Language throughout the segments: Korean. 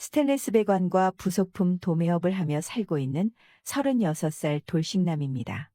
스테인리스 배관과 부속품 도매업을 하며 살고 있는 36살 돌싱남입니다.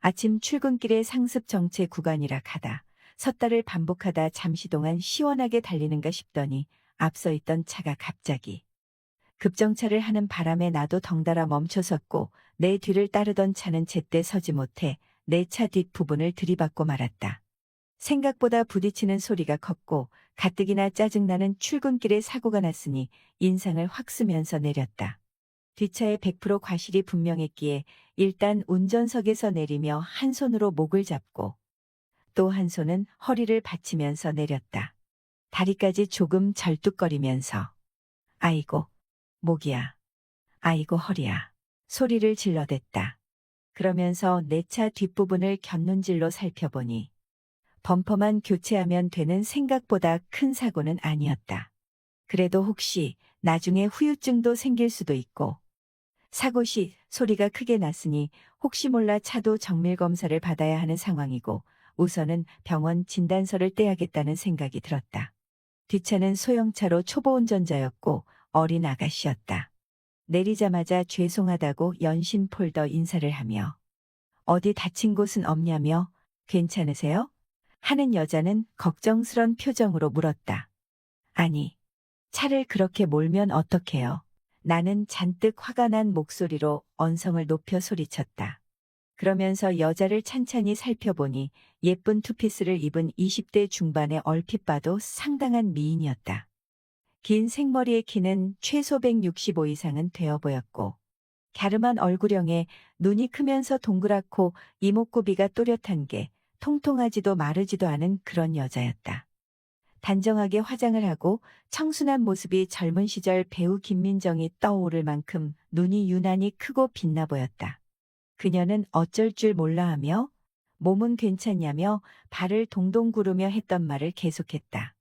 아침 출근길에 상습 정체 구간이라 가다 섰다를 반복하다 잠시 동안 시원하게 달리는가 싶더니 앞서 있던 차가 갑자기 급정차를 하는 바람에 나도 덩달아 멈춰섰고 내 뒤를 따르던 차는 제때 서지 못해 내 차 뒷부분을 들이받고 말았다. 생각보다 부딪히는 소리가 컸고 가뜩이나 짜증나는 출근길에 사고가 났으니 인상을 확 쓰면서 내렸다. 뒷차에 100% 과실이 분명했기에 일단 운전석에서 내리며 한 손으로 목을 잡고 또 한 손은 허리를 받치면서 내렸다. 다리까지 조금 절뚝거리면서 아이고 목이야. 아이고 허리야. 소리를 질러댔다. 그러면서 내 차 뒷부분을 곁눈질로 살펴보니 범퍼만 교체하면 되는 생각보다 큰 사고는 아니었다. 그래도 혹시 나중에 후유증도 생길 수도 있고 사고 시 소리가 크게 났으니 혹시 몰라 차도 정밀 검사를 받아야 하는 상황이고 우선은 병원 진단서를 떼야겠다는 생각이 들었다. 뒷차는 소형차로 초보 운전자였고 어린 아가씨였다. 내리자마자 죄송하다고 연신 폴더 인사를 하며 어디 다친 곳은 없냐며 괜찮으세요? 하는 여자는 걱정스런 표정으로 물었다. 아니, 차를 그렇게 몰면 어떡해요? 나는 잔뜩 화가 난 목소리로 언성을 높여 소리쳤다. 그러면서 여자를 찬찬히 살펴보니 예쁜 투피스를 입은 20대 중반의 얼핏 봐도 상당한 미인이었다. 긴 생머리의 키는 최소 165 이상은 되어 보였고 갸름한 얼굴형에 눈이 크면서 동그랗고 이목구비가 또렷한 게 통통하지도 마르지도 않은 그런 여자였다. 단정하게 화장을 하고 청순한 모습이 젊은 시절 배우 김민정이 떠오를 만큼 눈이 유난히 크고 빛나 보였다. 그녀는 어쩔 줄 몰라 하며 몸은 괜찮냐며 발을 동동 구르며 했던 말을 계속했다.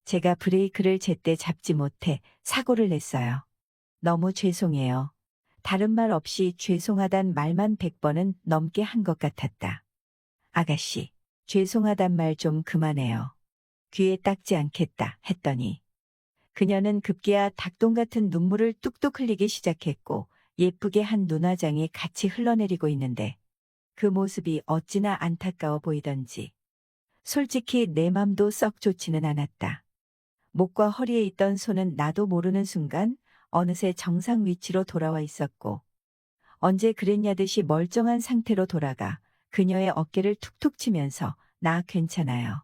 제가 브레이크를 제때 잡지 못해 사고를 냈어요. 너무 죄송해요. 다른 말 없이 죄송하단 말만 100번은 넘게 한 것 같았다. 아가씨, 죄송하단 말 좀 그만해요. 귀에 닦지 않겠다 했더니 그녀는 급기야 닭똥 같은 눈물을 뚝뚝 흘리기 시작했고 예쁘게 한 눈화장이 같이 흘러내리고 있는데 그 모습이 어찌나 안타까워 보이던지 솔직히 내 맘도 썩 좋지는 않았다. 목과 허리에 있던 손은 나도 모르는 순간 어느새 정상 위치로 돌아와 있었고 언제 그랬냐듯이 멀쩡한 상태로 돌아가 그녀의 어깨를 툭툭 치면서 나 괜찮아요.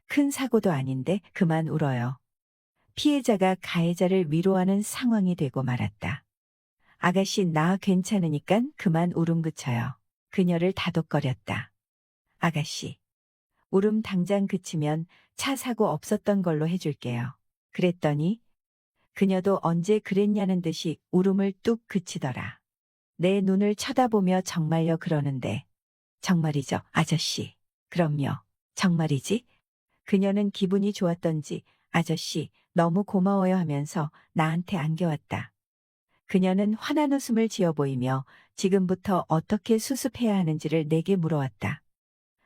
큰 사고도 아닌데 그만 울어요. 피해자가 가해자를 위로하는 상황이 되고 말았다. 아가씨 나 괜찮으니깐 그만 울음 그쳐요. 그녀를 다독거렸다. 아가씨, 울음 당장 그치면 차 사고 없었던 걸로 해줄게요. 그랬더니 그녀도 언제 그랬냐는 듯이 울음을 뚝 그치더라. 내 눈을 쳐다보며 정말요 그러는데 정말이죠 아저씨. 그럼요. 정말이지? 그녀는 기분이 좋았던지 아저씨 너무 고마워요 하면서 나한테 안겨왔다. 그녀는 환한 웃음을 지어 보이며 지금부터 어떻게 수습해야 하는지를 내게 물어왔다.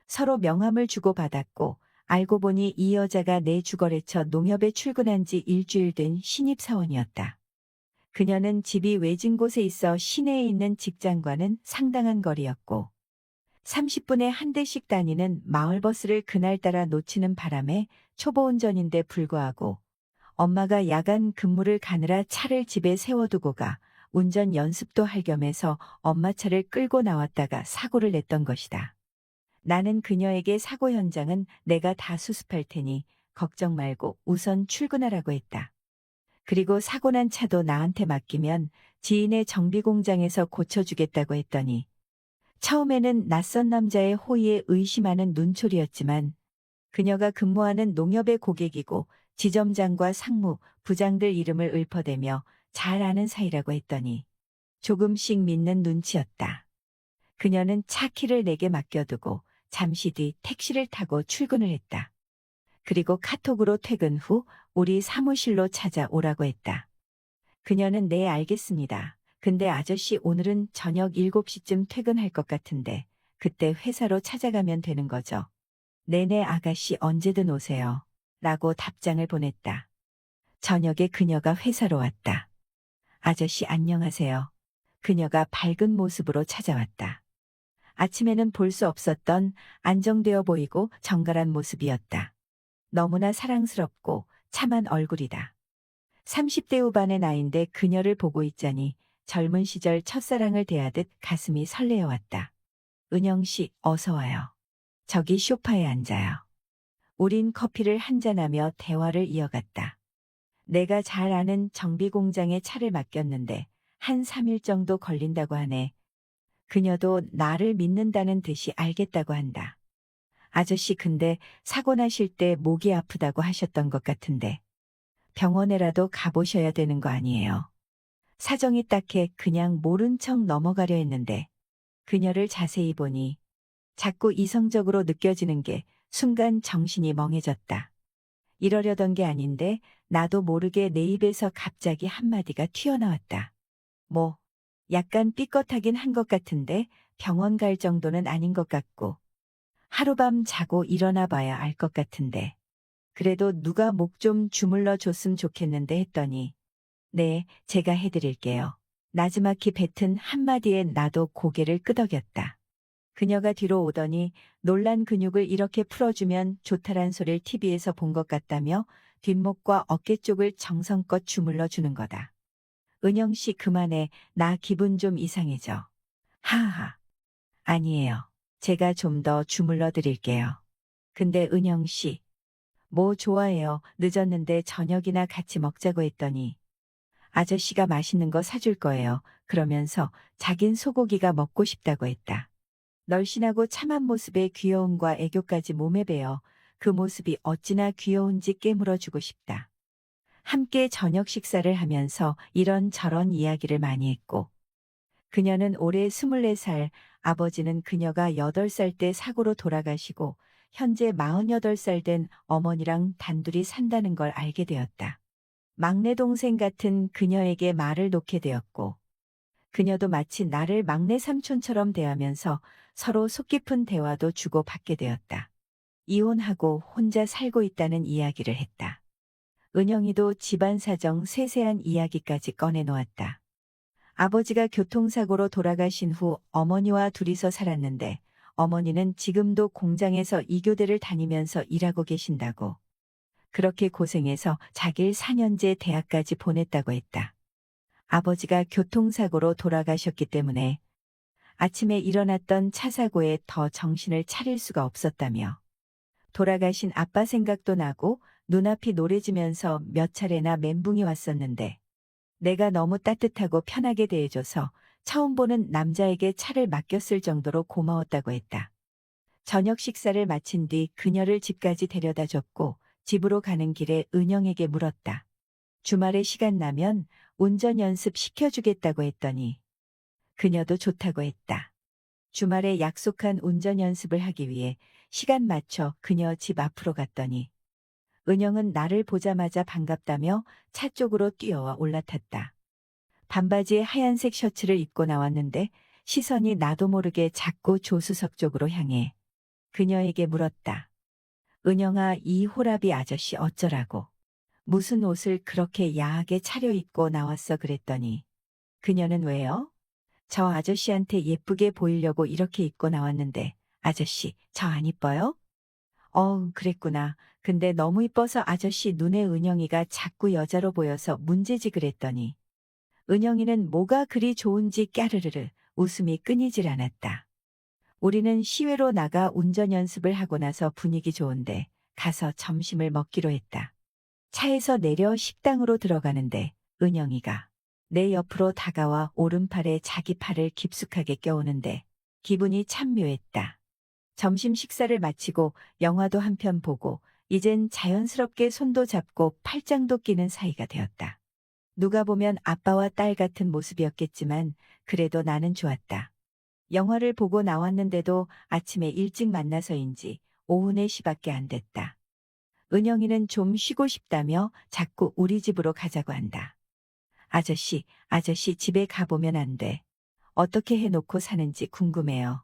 서로 명함을 주고받았고 알고 보니 이 여자가 내 주거래처 농협에 출근한 지 일주일 된 신입사원이었다. 그녀는 집이 외진 곳에 있어 시내에 있는 직장과는 상당한 거리였고 30분에 한 대씩 다니는 마을버스를 그날따라 놓치는 바람에 초보 운전인데 불구하고 엄마가 야간 근무를 가느라 차를 집에 세워두고 가 운전 연습도 할 겸해서 엄마 차를 끌고 나왔다가 사고를 냈던 것이다. 나는 그녀에게 사고 현장은 내가 다 수습할 테니 걱정 말고 우선 출근하라고 했다. 그리고 사고 난 차도 나한테 맡기면 지인의 정비 공장에서 고쳐주겠다고 했더니 처음에는 낯선 남자의 호의에 의심하는 눈초리였지만 그녀가 근무하는 농협의 고객이고 지점장과 상무, 부장들 이름을 읊어대며 잘 아는 사이라고 했더니 조금씩 믿는 눈치였다. 그녀는 차 키를 내게 맡겨두고 잠시 뒤 택시를 타고 출근을 했다. 그리고 카톡으로 퇴근 후 우리 사무실로 찾아오라고 했다. 그녀는 네 알겠습니다. 근데 아저씨 오늘은 저녁 7시쯤 퇴근할 것 같은데 그때 회사로 찾아가면 되는 거죠. 네네 아가씨 언제든 오세요. 라고 답장을 보냈다. 저녁에 그녀가 회사로 왔다. 아저씨 안녕하세요. 그녀가 밝은 모습으로 찾아왔다. 아침에는 볼 수 없었던 안정되어 보이고 정갈한 모습이었다. 너무나 사랑스럽고 참한 얼굴이다. 30대 후반의 나이인데 그녀를 보고 있자니 젊은 시절 첫사랑을 대하듯 가슴이 설레어 왔다. 은영 씨, 어서 와요. 저기 소파에 앉아요. 우린 커피를 한잔하며 대화를 이어갔다. 내가 잘 아는 정비 공장에 차를 맡겼는데 한 3일 정도 걸린다고 하네. 그녀도 나를 믿는다는 듯이 알겠다고 한다. 아저씨 근데 사고 나실 때 목이 아프다고 하셨던 것 같은데 병원에라도 가보셔야 되는 거 아니에요. 사정이 딱해 그냥 모른 척 넘어가려 했는데 그녀를 자세히 보니 자꾸 이성적으로 느껴지는 게 순간 정신이 멍해졌다. 이러려던 게 아닌데 나도 모르게 내 입에서 갑자기 한마디가 튀어나왔다. 뭐, 약간 삐끗하긴 한 것 같은데 병원 갈 정도는 아닌 것 같고 하룻밤 자고 일어나 봐야 알 것 같은데 그래도 누가 목 좀 주물러 줬으면 좋겠는데 했더니 네, 제가 해드릴게요. 나지막히 뱉은 한마디에 나도 고개를 끄덕였다. 그녀가 뒤로 오더니 놀란 근육을 이렇게 풀어주면 좋다란 소리를 TV에서 본 것 같다며 뒷목과 어깨 쪽을 정성껏 주물러 주는 거다. 은영 씨 그만해. 나 기분 좀 이상해져. 하하. 아니에요. 제가 좀 더 주물러 드릴게요. 근데 은영 씨, 뭐 좋아해요. 늦었는데 저녁이나 같이 먹자고 했더니 아저씨가 맛있는 거 사줄 거예요. 그러면서 자긴 소고기가 먹고 싶다고 했다. 널씬하고 참한 모습에 귀여움과 애교까지 몸에 배어 그 모습이 어찌나 귀여운지 깨물어주고 싶다. 함께 저녁 식사를 하면서 이런저런 이야기를 많이 했고 그녀는 올해 24살, 아버지는 그녀가 8살 때 사고로 돌아가시고 현재 48살 된 어머니랑 단둘이 산다는 걸 알게 되었다. 막내 동생 같은 그녀에게 말을 놓게 되었고 그녀도 마치 나를 막내 삼촌처럼 대하면서 서로 속 깊은 대화도 주고받게 되었다. 이혼하고 혼자 살고 있다는 이야기를 했다. 은영이도 집안 사정 세세한 이야기까지 꺼내놓았다. 아버지가 교통사고로 돌아가신 후 어머니와 둘이서 살았는데 어머니는 지금도 공장에서 2교대를 다니면서 일하고 계신다고. 그렇게 고생해서 자길 4년제 대학까지 보냈다고 했다. 아버지가 교통사고로 돌아가셨기 때문에 아침에 일어났던 차 사고에 더 정신을 차릴 수가 없었다며 돌아가신 아빠 생각도 나고 눈앞이 노래지면서 몇 차례나 멘붕이 왔었는데 내가 너무 따뜻하고 편하게 대해줘서 처음 보는 남자에게 차를 맡겼을 정도로 고마웠다고 했다. 저녁 식사를 마친 뒤 그녀를 집까지 데려다 줬고 집으로 가는 길에 은영에게 물었다. 주말에 시간 나면 운전 연습 시켜주겠다고 했더니 그녀도 좋다고 했다. 주말에 약속한 운전 연습을 하기 위해 시간 맞춰 그녀 집 앞으로 갔더니 은영은 나를 보자마자 반갑다며 차 쪽으로 뛰어와 올라탔다. 반바지에 하얀색 셔츠를 입고 나왔는데 시선이 나도 모르게 자꾸 조수석 쪽으로 향해 그녀에게 물었다. 은영아, 이 호라비 아저씨 어쩌라고. 무슨 옷을 그렇게 야하게 차려입고 나왔어 그랬더니 그녀는 왜요? 저 아저씨한테 예쁘게 보이려고 이렇게 입고 나왔는데 아저씨 저 안 이뻐요? 그랬구나. 근데 너무 이뻐서 아저씨 눈에 은영이가 자꾸 여자로 보여서 문제지 그랬더니 은영이는 뭐가 그리 좋은지 까르르르 웃음이 끊이질 않았다. 우리는 시외로 나가 운전 연습을 하고 나서 분위기 좋은데 가서 점심을 먹기로 했다. 차에서 내려 식당으로 들어가는데 은영이가 내 옆으로 다가와 오른팔에 자기 팔을 깊숙하게 껴오는데 기분이 참 묘했다. 점심 식사를 마치고 영화도 한 편 보고 이젠 자연스럽게 손도 잡고 팔짱도 끼는 사이가 되었다. 누가 보면 아빠와 딸 같은 모습이었겠지만 그래도 나는 좋았다. 영화를 보고 나왔는데도 아침에 일찍 만나서인지 오후 4시밖에 안 됐다. 은영이는 좀 쉬고 싶다며 자꾸 우리 집으로 가자고 한다. 아저씨 집에 가보면 안 돼. 어떻게 해놓고 사는지 궁금해요.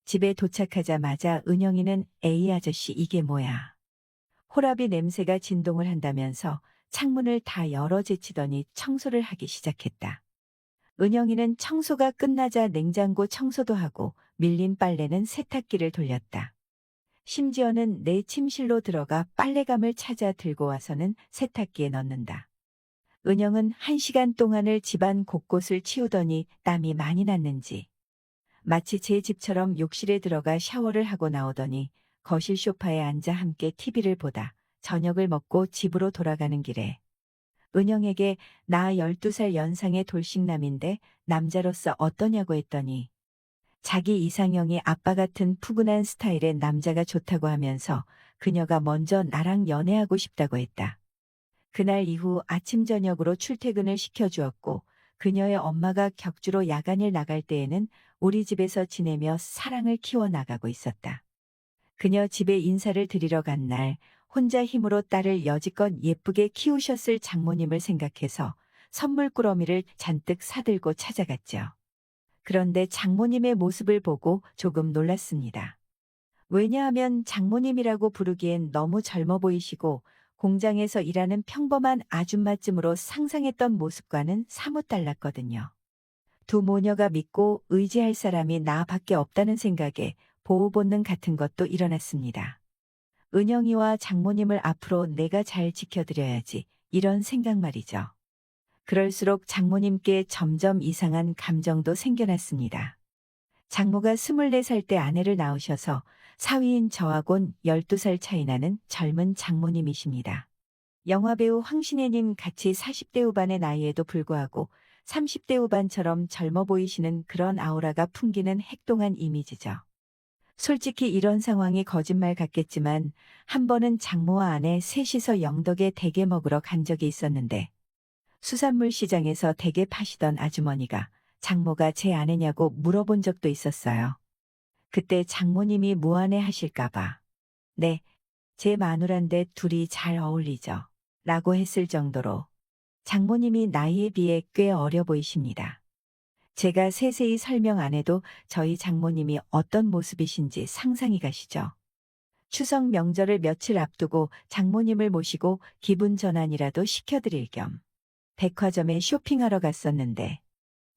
집에 도착하자마자 은영이는 에이 아저씨 이게 뭐야. 호라비 냄새가 진동을 한다면서 창문을 다 열어 제치더니 청소를 하기 시작했다. 은영이는 청소가 끝나자 냉장고 청소도 하고 밀린 빨래는 세탁기를 돌렸다. 심지어는 내 침실로 들어가 빨래감을 찾아 들고 와서는 세탁기에 넣는다. 은영은 1시간 동안을 집안 곳곳을 치우더니 땀이 많이 났는지 마치 제 집처럼 욕실에 들어가 샤워를 하고 나오더니 거실 소파에 앉아 함께 TV를 보다 저녁을 먹고 집으로 돌아가는 길에 은영에게 나 12살 연상의 돌싱남인데 남자로서 어떠냐고 했더니 자기 이상형이 아빠 같은 푸근한 스타일의 남자가 좋다고 하면서 그녀가 먼저 나랑 연애하고 싶다고 했다. 그날 이후 아침 저녁으로 출퇴근을 시켜주었고 그녀의 엄마가 격주로 야간일 나갈 때에는 우리 집에서 지내며 사랑을 키워나가고 있었다. 그녀 집에 인사를 드리러 간 날 혼자 힘으로 딸을 여지껏 예쁘게 키우셨을 장모님을 생각해서 선물 꾸러미를 잔뜩 사들고 찾아갔죠. 그런데 장모님의 모습을 보고 조금 놀랐습니다. 왜냐하면 장모님이라고 부르기엔 너무 젊어 보이시고 공장에서 일하는 평범한 아줌마쯤으로 상상했던 모습과는 사뭇 달랐거든요. 두 모녀가 믿고 의지할 사람이 나밖에 없다는 생각에 보호 본능 같은 것도 일어났습니다. 은영이와 장모님을 앞으로 내가 잘 지켜드려야지 이런 생각 말이죠. 그럴수록 장모님께 점점 이상한 감정도 생겨났습니다. 장모가 24살 때 아내를 낳으셔서 사위인 저하곤 12살 차이 나는 젊은 장모님이십니다. 영화배우 황신혜님 같이 40대 후반의 나이에도 불구하고 30대 후반처럼 젊어 보이시는 그런 아우라가 풍기는 핵동한 이미지죠. 솔직히 이런 상황이 거짓말 같겠지만 한 번은 장모와 아내 셋이서 영덕에 대게 먹으러 간 적이 있었는데 수산물 시장에서 대게 파시던 아주머니가 장모가 제 아내냐고 물어본 적도 있었어요. 그때 장모님이 무안해 하실까봐 네, 제 마누란데 둘이 잘 어울리죠. 라고 했을 정도로 장모님이 나이에 비해 꽤 어려 보이십니다. 제가 세세히 설명 안 해도 저희 장모님이 어떤 모습이신지 상상이 가시죠. 추석 명절을 며칠 앞두고 장모님을 모시고 기분 전환이라도 시켜드릴 겸 백화점에 쇼핑하러 갔었는데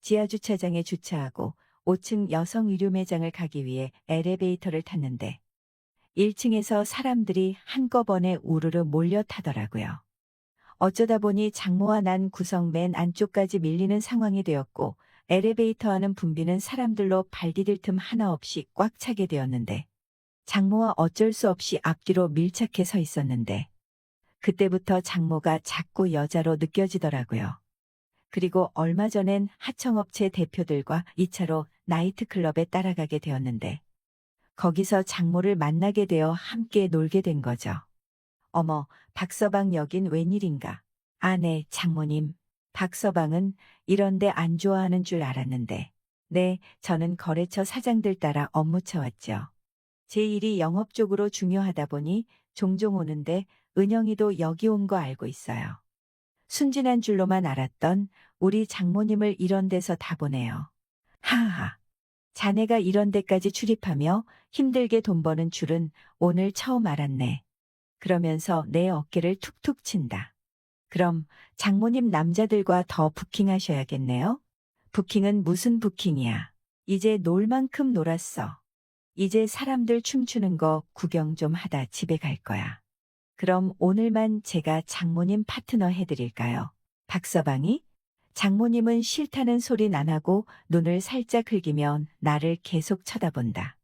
지하주차장에 주차하고 5층 여성 의류 매장을 가기 위해 엘리베이터를 탔는데 1층에서 사람들이 한꺼번에 우르르 몰려 타더라고요. 어쩌다 보니 장모와 난 구석 맨 안쪽까지 밀리는 상황이 되었고 엘리베이터 안은 붐비는 사람들로 발 디딜 틈 하나 없이 꽉 차게 되었는데 장모와 어쩔 수 없이 앞뒤로 밀착해 서 있었는데 그때부터 장모가 자꾸 여자로 느껴지더라고요. 그리고 얼마 전엔 하청업체 대표들과 2차로 나이트클럽에 따라가게 되었는데 거기서 장모를 만나게 되어 함께 놀게 된 거죠. 어머, 박서방 여긴 웬일인가? 아, 네, 장모님. 박서방은 이런데 안 좋아하는 줄 알았는데. 네, 저는 거래처 사장들 따라 업무 쳐왔죠. 제 일이 영업 쪽으로 중요하다 보니 종종 오는데 은영이도 여기 온 거 알고 있어요. 순진한 줄로만 알았던 우리 장모님을 이런 데서 다 보네요. 하하. 자네가 이런 데까지 출입하며 힘들게 돈 버는 줄은 오늘 처음 알았네. 그러면서 내 어깨를 툭툭 친다. 그럼 장모님 남자들과 더 부킹하셔야겠네요? 부킹은 무슨 부킹이야? 이제 놀 만큼 놀았어. 이제 사람들 춤추는 거 구경 좀 하다 집에 갈 거야. 그럼 오늘만 제가 장모님 파트너 해드릴까요? 박서방이? 장모님은 싫다는 소린 안 하고 눈을 살짝 흘기면 나를 계속 쳐다본다.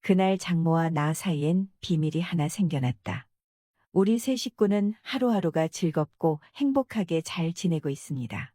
그날 장모와 나 사이엔 비밀이 하나 생겨났다. 우리 세 식구는 하루하루가 즐겁고 행복하게 잘 지내고 있습니다.